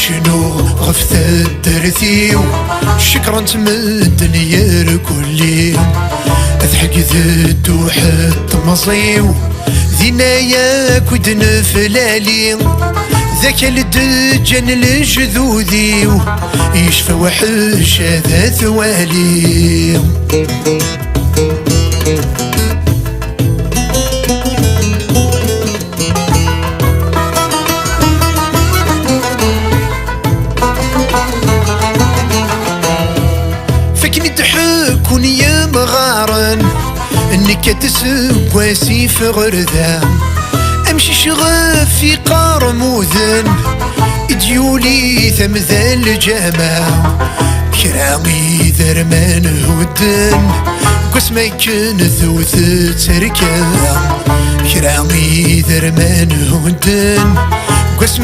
شنو غفت الدرثيو شكرا تمدن يركولي اضحك ذد وحط مصيو ذنايا كدن فلالي ذاك الدجن الجذوذي يشفى وحش هذا ثوالي فكني تحكون يا مغارن انك تسوى سيف غرذا امشي شغف في قرموذن ديولي ثمذا الجامع كرامي ذرمان هودن قس ما يكن ذوث تركا كرامي ذرمان هودن قس